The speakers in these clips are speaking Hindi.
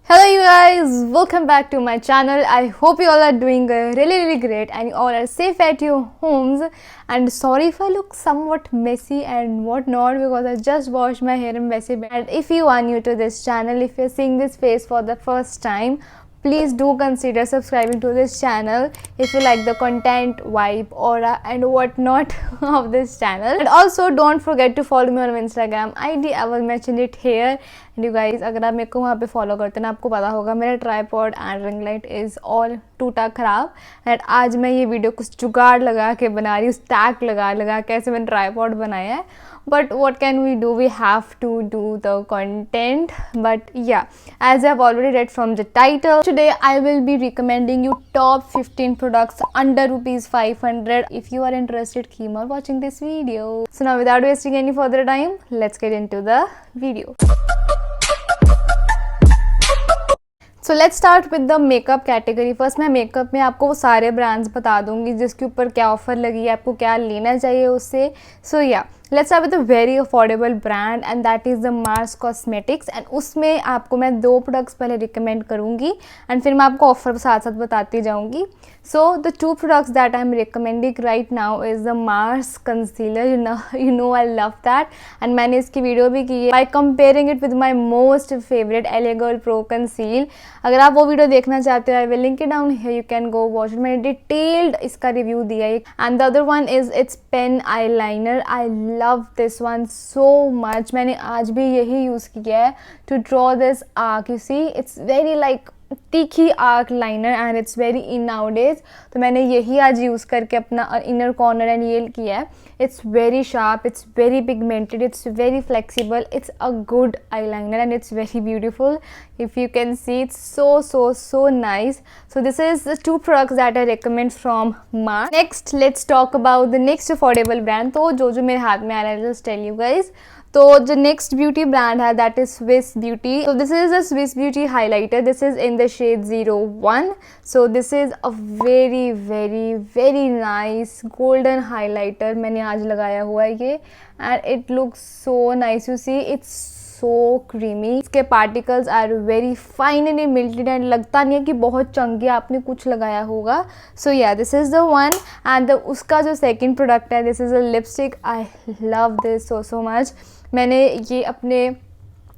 Hello you guys, welcome back to my channel. I hope you all are doing really great and you all are safe at your homes. And sorry if I look somewhat messy and whatnot because I just washed my hair in messy bed. And if you are new to this channel, if you're seeing this face for the first time, please do consider subscribing to this channel if you like the content, vibe, aura and whatnot of this channel. And also don't forget to follow me on Instagram ID. I will mention it here. And you guys, अगर आप मेरे को वहाँ पे फॉलो करते हैं ना, आपको पता होगा मेरा tripod and ring light is all टूटा ख़राब. एंड आज मैं ये वीडियो कुछ जुगाड़ लगा के बना रही हूँ, स्टैक लगा के ऐसे मैंने ट्राईपॉड बनाया है. But what can we do? We have to do the content. But yeah, as I've already read from the title, today I will be recommending you top 15 products under rupees 500. If you are interested, keep on watching this video. So now without wasting any further time, let's get into the video. So let's start with the makeup category. First मैं मेकअप में आपको वो सारे ब्रांड्स बता दूंगी जिसके ऊपर क्या ऑफर लगी है, आपको क्या लेना चाहिए उससे. सो या let's start with a very affordable brand and that is the Mars cosmetics. And उसमें आपको मैं 2 प्रोडक्ट्स पहले रिकमेंड करूँगी एंड फिर मैं आपको ऑफर साथ साथ बताती जाऊँगी. So the 2 products that I'm recommending right now is the Mars concealer. You know I love that. And मैंने इसकी वीडियो भी की है by comparing it with my most favorite LA Girl Pro Conceal. अगर आप वो वीडियो देखना चाहते हो, I will link it down here. You can go watch it. मैंने डिटेल्ड इसका रिव्यू दिया है. And the other one is its pen eyeliner. I love this one so much. मैंने आज भी यही यूज़ किया है to draw this arc. You see, it's very like तीखी arc liner and it's very in now days. तो मैंने यही आज यूज़ करके अपना इनर कॉर्नर एंड ये किया है. It's very sharp, it's very pigmented, it's very flexible, it's a good eye liner and it's very beautiful. If you can see it's so nice. So this is the 2 products that I recommend from Mars. Next let's talk about the next affordable brand. तो जो मेरे हाथ में आ रहा है, just tell you guys. तो जो नेक्स्ट ब्यूटी ब्रांड है that is Swiss beauty. So this is a Swiss beauty highlighter. This is in the shade 01. So this is a very nice golden highlighter. मैंने आज लगाया हुआ है ये and it looks so nice. You see it's so creamy. इसके particles are very finely milled and लगता नहीं है कि बहुत चंकी आपने कुछ लगाया होगा. सो yeah this is the one. And उसका जो सेकंड प्रोडक्ट है, this is a lipstick. I love this so much. मैंने ये अपने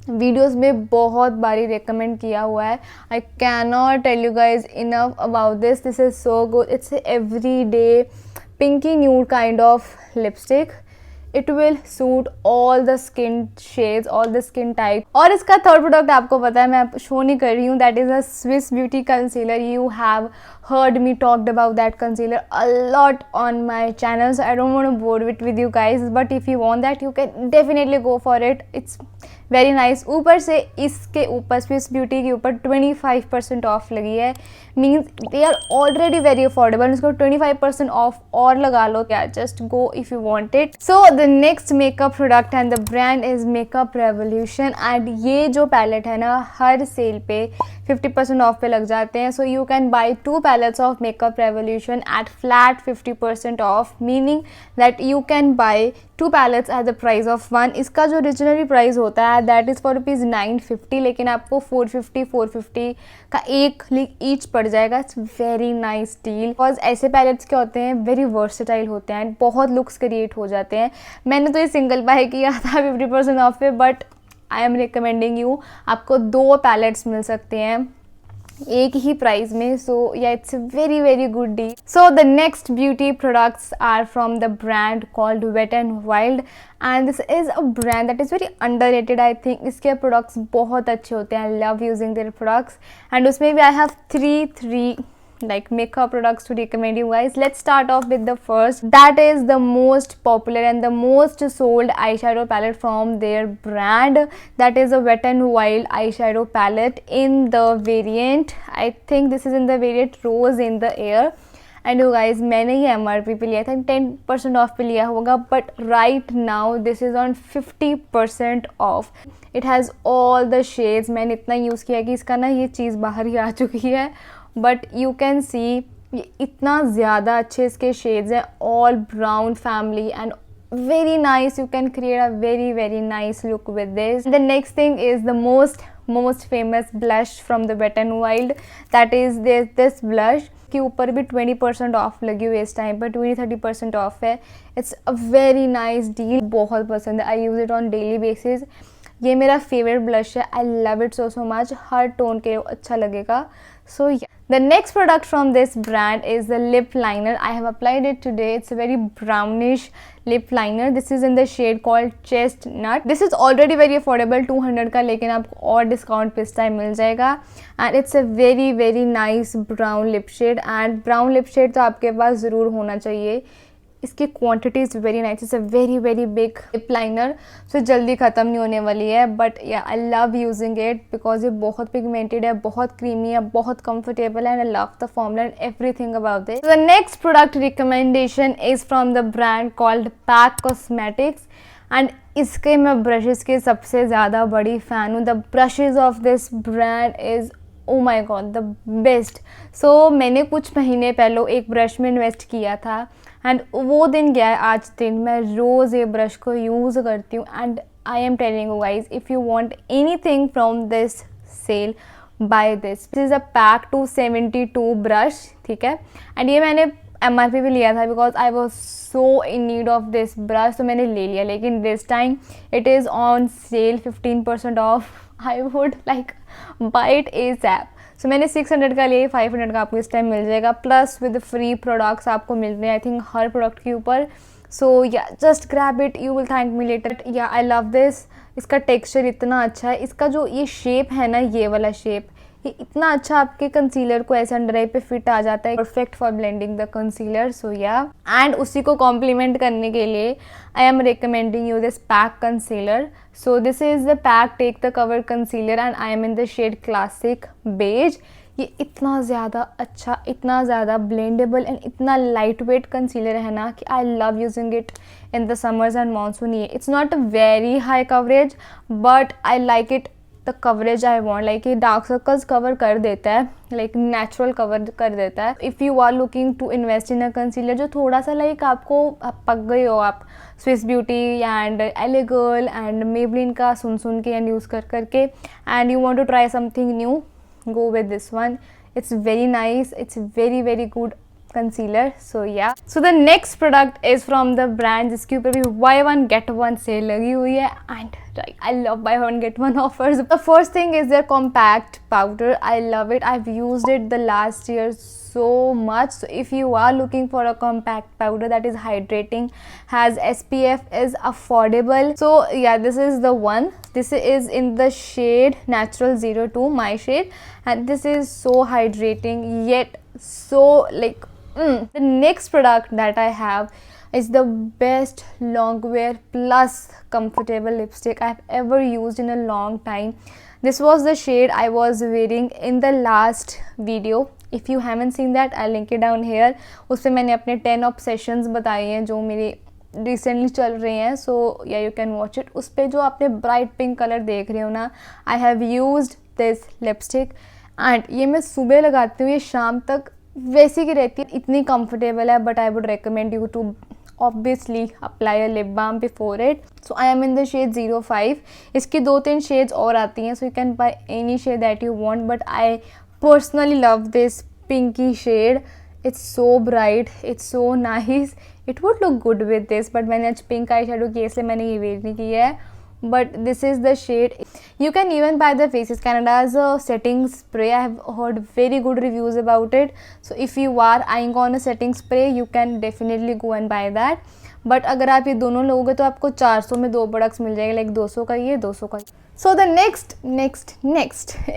वीडियोस में बहुत बारी रेकमेंड किया हुआ है. I can not tell you guys enough about this. This is so good. It's everyday pinky nude kind of lipstick. It will suit all the skin shades, all the skin type. और इसका थर्ड प्रोडक्ट आपको पता है, मैं शो नहीं कर रही हूँ. That is a Swiss beauty concealer. You have heard me talked about that concealer a lot on my channel, so I don't want to bore it with you guys, but if you want that you can definitely go for it. It's very nice. ऊपर से इसके ऊपर स्विस ब्यूटी के ऊपर 25% ऑफ लगी है. Means they are already very affordable. इसको 25% ऑफ और लगा लो क्या. Just go if you want it. So the next makeup product and the brand is makeup revolution. And ये जो पैलेट है ना, हर सेल पे 50% ऑफ पे लग जाते हैं. So you can buy 2 palettes of makeup revolution at flat 50% off. Meaning that you can buy 2 palettes at the price of 1. इसका जो ओरिजिनली प्राइस होता है दैट इज़ फॉर रुपीज़ 950, लेकिन आपको 450 का एक ईच पड़ जाएगा. It's very nice deal. Because ऐसे पैलेट्स क्या होते हैं, वेरी वर्सेटाइल होते हैं, बहुत लुक्स क्रिएट हो जाते हैं. मैंने तो ये सिंगल बाय किया था 50% ऑफ पे, but I am recommending you. आपको 2 पैलेट्स मिल सकते हैं एक ही प्राइस में. So yeah it's very good deal. So the next beauty products are from the brand called wet and wild. And this is a brand that is very underrated. I think इसके प्रोडक्ट्स बहुत अच्छे होते हैं. I love using their products. And उसमें भी I have three like makeup products to recommend you guys. Let's start off with the first. That is the most popular and the most sold eyeshadow palette from their brand. That is a Wet n Wild eyeshadow palette in the variant, I think this is in the variant Rose in the Air. And you guys मैंने ये MRP पे लिया था, 10% ऑफ पे लिया होगा, but right now this is on 50% of. It has all the shades. मैंने इतना यूज़ किया कि इसका ना ये चीज़ बाहर ही आ चुकी है, बट यू कैन सी ये इतना ज़्यादा अच्छे इसके शेड्स हैं. All brown family and very nice. You can create a very nice look with this. The next thing is the most most famous blush from the wet and wild, that is this blush के ऊपर भी 20% ऑफ लगी हुई है इस टाइम पर, 20-30% ऑफ है. It's a very nice deal, बहुत पसंद है. I use it on daily basis. ये मेरा फेवरेट ब्लश है. I love it so much. हर टोन के अच्छा लगेगा. So yeah, the next product from this brand is the lip liner. I have applied it today. It's a very brownish lip liner. This is in the shade called Chestnut. This is already very affordable, 200 का, लेकिन आपको और डिस्काउंट पे इस टाइम मिल जाएगा. And it's a very nice brown lip shade. And brown lip shade तो आपके पास ज़रूर होना चाहिए. इसकी quantity is very nice. It's a very big lip liner, so जल्दी ख़त्म नहीं होने वाली है. But yeah I love using it because ये बहुत पिगमेंटेड है, बहुत क्रीमी है, बहुत कंफर्टेबल है. And I love the formula and everything about this. The next product recommendation is from the brand called Pac cosmetics. And इसके मैं ब्रशेज़ की सबसे ज़्यादा बड़ी फ़ैन हूँ. The brushes of this brand is oh my god the best. So मैंने कुछ महीने पहले एक ब्रश में इन्वेस्ट किया था एंड वो दिन गया है आज दिन. मैं रोज़ ये ब्रश को यूज़ करती हूँ. And I am telling you guys, if you want anything from this sale, buy this. This is a pack 272 brush, ठीक है. एंड ये मैंने MRP भी लिया था because I was so in need of this brush, तो मैंने ले लिया. लेकिन this time it is on sale, 15% off. I would like buy it ASAP. सो मैंने 600 का लिए, 500 का आपको इस टाइम मिल जाएगा. प्लस विद फ्री प्रोडक्ट्स आपको मिल रहे हैं आई थिंक हर प्रोडक्ट के ऊपर. सो या just grab it, you will thank me later. या आई लव दिस. इसका टेक्सचर इतना अच्छा है. इसका जो ये शेप है ना, ये वाला शेप, ये इतना अच्छा आपके कंसीलर को ऐसे अंडर आई पे फिट आ जाता है. Perfect for blending the concealer. So yeah, and उसी को कॉम्प्लीमेंट करने के लिए I am recommending you this Pac concealer. So this is the Pac take the cover concealer and I am in the shade classic beige. ये इतना ज़्यादा अच्छा, इतना ज़्यादा ब्लेंडेबल एंड इतना लाइट वेट कंसीलर है ना कि I love using it in the summers and monsoon. ये it's not a very high coverage but I like it the coverage I want. Like ये डार्क सर्कल्स कवर कर देता है, लाइक नेचुरल कवर कर देता है. If you are looking to invest in a concealer जो थोड़ा सा लाइक आपको पक गए हो आप स्विस ब्यूटी एंड एलेगर्ल एंड मेबलिन का सुन के एंड यूज़ करके, and you want to try something new, go with this one. It's very nice. It's very good concealer. So yeah, so the next product is from the brand जिसके ऊपर भी buy one get one sale लगी हुई है. And right, I love buy one get one offers. The first thing is their compact powder. I love it. I've used it the last year so much. So if you are looking for a compact powder that is hydrating, has SPF, is affordable, so yeah, this is the one. This is in the shade Natural 02, my shade, and this is so hydrating yet so like The next product that I have is the best longwear plus comfortable lipstick I've ever used in a long time. This was the shade I was wearing in the last video. If you haven't seen that, I'll link it down here. उस पर मैंने अपने 10 obsessions बताए हैं जो मेरे रिसेंटली चल रहे हैं. सो या यू कैन वॉच इट. उस पर जो आपने ब्राइट पिंक कलर देख रहे हो ना, I have used this lipstick and ये मैं सुबह लगाती हूँ, ये शाम तक वैसी की रहती है, इतनी कंफर्टेबल है. But I would recommend you to obviously apply a lip balm before it. So I am in the shade 05. इसकी 2-3 shades और आती हैं, so you can buy any shade that you want, but I personally love this pinky shade. It's so bright, it's so nice. It would look good with this, but मैंने आज pink eyeshadow की इसलिए मैंने ये वेयर नहीं किया है. But this is the shade. You can even buy the Faces Canada's setting spray. I have heard very good reviews about it. So if you are eyeing on a setting spray, you can definitely go and buy that. But अगर आप ये दोनों लोगे तो आपको 400 में 2 प्रोडक्ट्स मिल जाएंगे, लाइक 200 का ये 200 का. So the next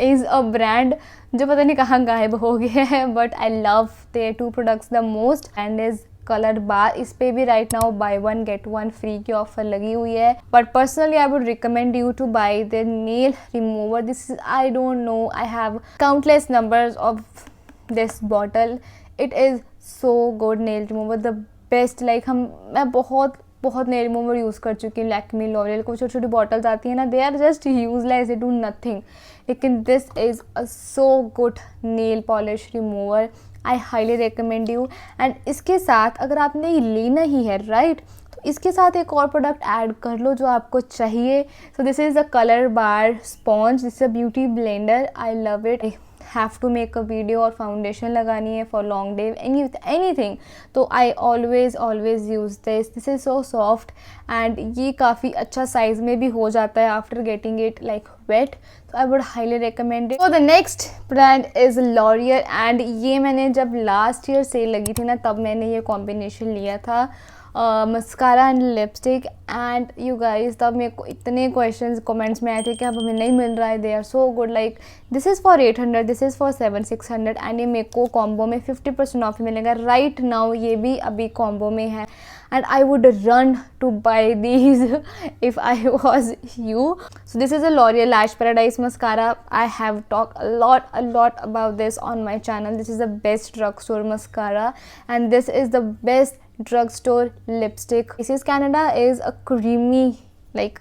is a brand जो पता नहीं कहाँ गायब हो गया है, but I love their 2 products the most and is colour bar. इस पे भी right now buy 1 get 1 free की ऑफर लगी हुई है. But personally I would recommend you to buy the nail remover. This is, I don't know, I have countless numbers of this bottle. It is so good nail remover, the best. Like मैं बहुत नेल रिमूवर यूज़ कर चुकी हूँ. लैक्मे, लॉरियल को छोटी छोटी बॉटल्स आती हैं ना, they are just useless, they do nothing. लेकिन this is a so good nail polish remover. I highly recommend you. And इसके साथ अगर आपने ये लेना ही है राइट, तो इसके साथ एक और प्रोडक्ट ऐड कर लो जो आपको चाहिए. So this is the colour bar sponge, this is a beauty blender. I love it. Have to make a video और फाउंडेशन लगानी है फॉर लॉन्ग डे, एनीथिंग, तो I always use this is so soft and ये काफ़ी अच्छा साइज़ में भी हो जाता है after getting it like wet. तो I would highly recommend it. So the next brand is L'Oreal and ये मैंने जब लास्ट ईयर सेल लगी थी ना तब मैंने ये कॉम्बिनेशन लिया था, mascara and lipstick. And you guys तब मेरे को इतने क्वेश्चंस कमेंट्स में आए थे कि अब हमें नहीं मिल रहा है. They are so good. Like this is for 800, this is for 600 and ये मेरे को कॉम्बो में 50% ऑफ मिलेगा राइट नाउ. ये भी अभी कॉम्बो में है and I would run to buy these if I was you. So this is a L'Oreal Lash Paradise mascara. I have talked a lot about this on my channel. This is the best drugstore mascara and this is the best drugstore lipstick. This is Canada is a creamy like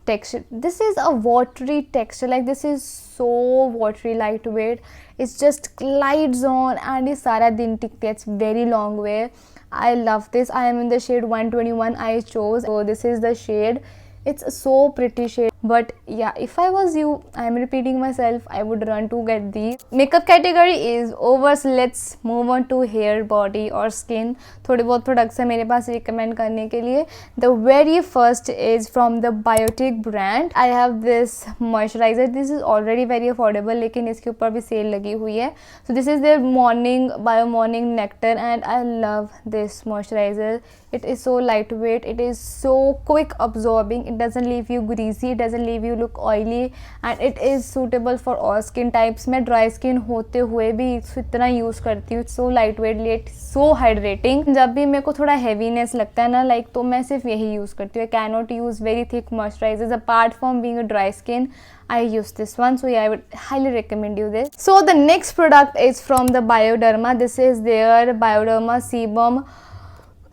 texture. This is a watery texture, like this is so watery, lightweight. It's just glides on and ये सारा दिन टिकते. It's very long wear. I love this. I am in the shade 121 I chose. So this is the shade. It's so pretty shade. But yeah, if I was you, I am repeating myself, I would run to get these. Makeup category is over, so let's move on to hair, body और skin. थोड़े बहुत products हैं मेरे पास recommend करने के लिए. The very first is from the Biotic brand. I have this moisturizer. This is already very affordable लेकिन इसके ऊपर भी सेल लगी हुई है. So this is their morning nectar and I love this moisturizer. It is so lightweight. It is so quick absorbing. It doesn't leave you greasy. It doesn't leave you look oily and it is suitable for all skin types. मैं dry skin होते हुए भी इसको इतना यूज़ करती हूँ. So lightweight, yet so hydrating. जब भी मेरे को थोड़ा heaviness लगता है ना like तो मैं सिर्फ यही यूज़ करती हूँ. I cannot use very thick moisturizers apart from being a dry skin. I use this one, so yeah, I would highly recommend you this. So the next product is from the Bioderma. This is their Bioderma Sebum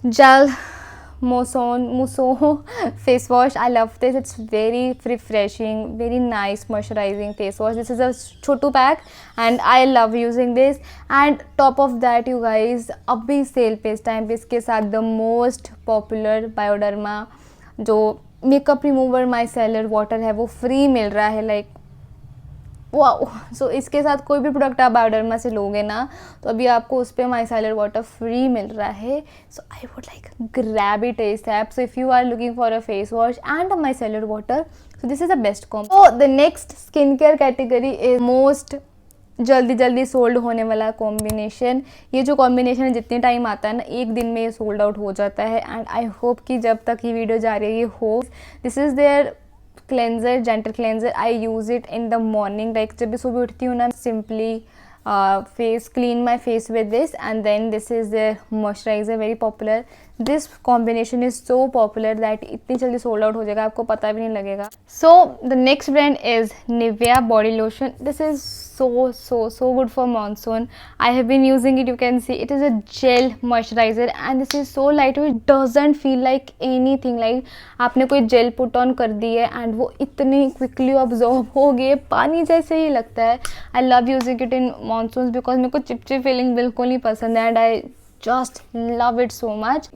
Gel Musso face wash. I love this. It's very refreshing, very nice moisturizing face wash. This is a chotu pack and I love using this. And top of that you guys, अभी सेल पे इस टाइम पे इसके साथ the most popular Bioderma जो मेकअप रिमूवर माइसेलर वाटर है वो फ्री मिल रहा है. Like wow. सो इसके साथ कोई भी प्रोडक्ट आप बायोडर्मा से लोगे ना तो अभी आपको उस पर माइसेलर वाटर फ्री मिल रहा है. So I would like grab it ASAP. So if you are looking for a face wash and a micellar water, so this is the best combo. So the next skin care category is most जल्दी सोल्ड होने वाला कॉम्बिनेशन. ये जो कॉम्बिनेशन है जितने टाइम आता है ना एक दिन में ये सोल्ड आउट हो जाता है एंड आई होप कि जब तक ये वीडियो जा रही है हो. This is their cleanser, gentle cleanser. I use it in the morning. Like जब भी सुबह उठती हूँ ना simply face clean my face with this and then this is the moisturizer, very popular. This combination is so popular that इतनी जल्दी sold out हो जाएगा आपको पता भी नहीं लगेगा. So the next brand is Nivea body lotion. This is so good for monsoon. I have been using it. You can see it is a gel moisturizer and this is so lightweight. It doesn't feel like anything. Like आपने कोई gel put on कर दी है and वो इतनी quickly absorb हो गई है, पानी जैसे ही लगता है. I love using it in monsoons because मेरे को चिपचिप फीलिंग बिल्कुल नहीं पसंद है and I just love it so much.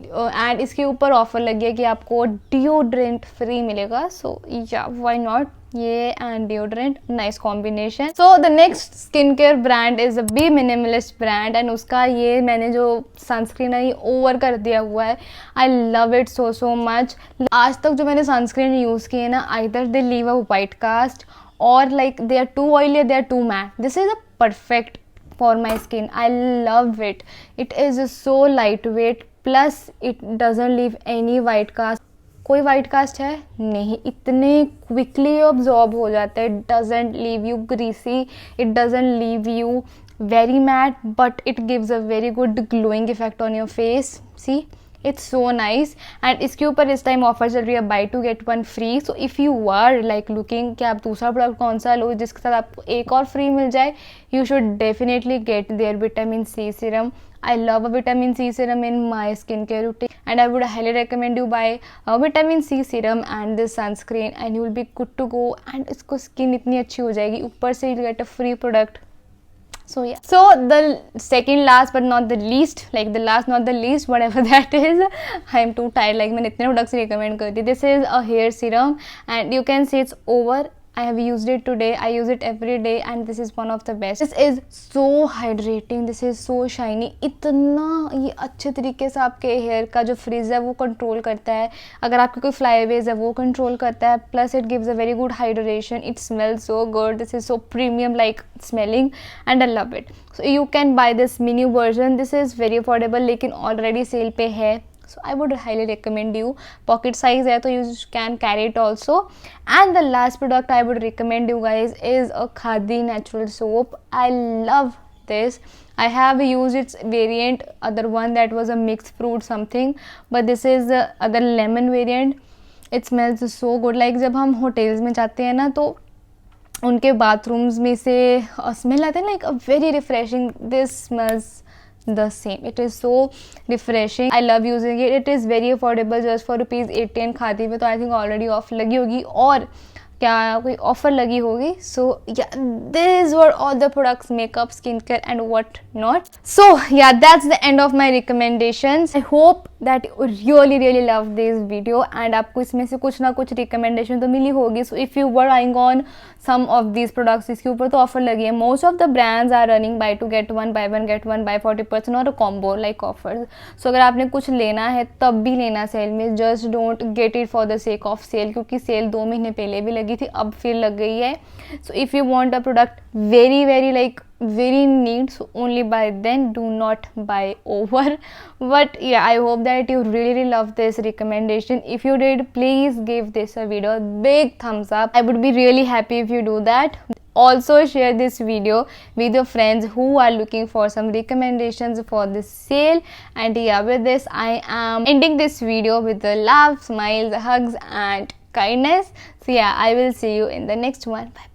and इसके ऊपर ऑफर लगी है कि आपको डिओड्रेंट फ्री मिलेगा. So yeah why not. ये and deodorant nice combination. So the next skin care brand is a b Minimalist brand and उसका ये मैंने जो सनस्क्रीन है ये ओवर कर दिया हुआ है. I love it so much. आज तक जो मैंने सनस्क्रीन यूज़ की है ना either they leave a white cast or like they are too oily, they are too matte. This is a perfect for my skin. I love it. It is so lightweight plus it doesn't leave any white cast. कोई white cast है नहीं, इतने quickly absorb हो जाता है. It doesn't leave you greasy, it doesn't leave you very matte, but it gives a very good glowing effect on your face. See, it's so nice. And इसके ऊपर इस टाइम ऑफर चल रही है buy two get one free. So if you are like looking कि आप दूसरा प्रोडक्ट कौन सा लो जिसके साथ आपको एक और फ्री मिल जाए, you should definitely get their vitamin C serum. I love a vitamin C serum in my skincare routine and I would highly recommend you buy a vitamin C serum and this sunscreen and you will be good to go. and इसको स्किन इतनी अच्छी हो जाएगी, ऊपर से you get a free product. So yeah, so the second last but not the least, like the last not the least, whatever that is, I am too tired, like मैंने इतने products recommend कर दी. This is a hair serum and you can see it's over. I have used it today. I use it every day and this is one of the best. This is so hydrating. This is so shiny. इतना ये अच्छे तरीके से आपके हेयर का जो फ्रिज है वो कंट्रोल करता है. अगर आपके कोई फ्लाईवेज है वो कंट्रोल करता है. Plus it gives a very good hydration. It smells so good. This is so premium like smelling and I love it. So you can by this mini version. This is very affordable लेकिन ऑलरेडी सेल पे है. So I would highly recommend you. Pocket size है तो you can carry it also. And the last product I would recommend you guys is a Khadi natural soap. I love this. I have used its variant, other one that was a mixed fruit something, but this is the other lemon variant. It smells so good. Like जब हम hotels में जाते हैं ना तो उनके bathrooms में से smell आते हैं, like a very refreshing. This smells the same. It is so refreshing. I love using it. It is very affordable, just for ₹80 khadi में तो I think already off लगी होगी और क्या कोई ऑफर लगी होगी. So yeah this were all the products, makeup, skin care and what not. So yeah that's the end of my recommendations. I hope that you really really love this video and आपको इसमें से कुछ ना कुछ रिकमेंडेशन तो मिली होगी. So if you were eyeing on some of these products, इसके ऊपर तो ऑफर लगी है. Most of the brands are running buy 2 get 1 buy 1 get 1 by 40% और कॉम्बो लाइक ऑफर्स. सो अगर आपने कुछ लेना है तब भी लेना सेल में. Just don't get it for the sake of sale, क्योंकि सेल 2 महीने पहले भी लगी थी, अब फिर लग गई है. सो if you want a product very like very neat, so only buy then. Do not buy over. But yeah, I hope that you really love this recommendation. If you did, please give this a video big thumbs up. I would be really happy if you do that. Also share this video with your friends who are looking for some recommendations for this sale. And yeah, with this I am ending this video with the love, smiles, hugs and kindness. So yeah, I will see you in the next one. Bye.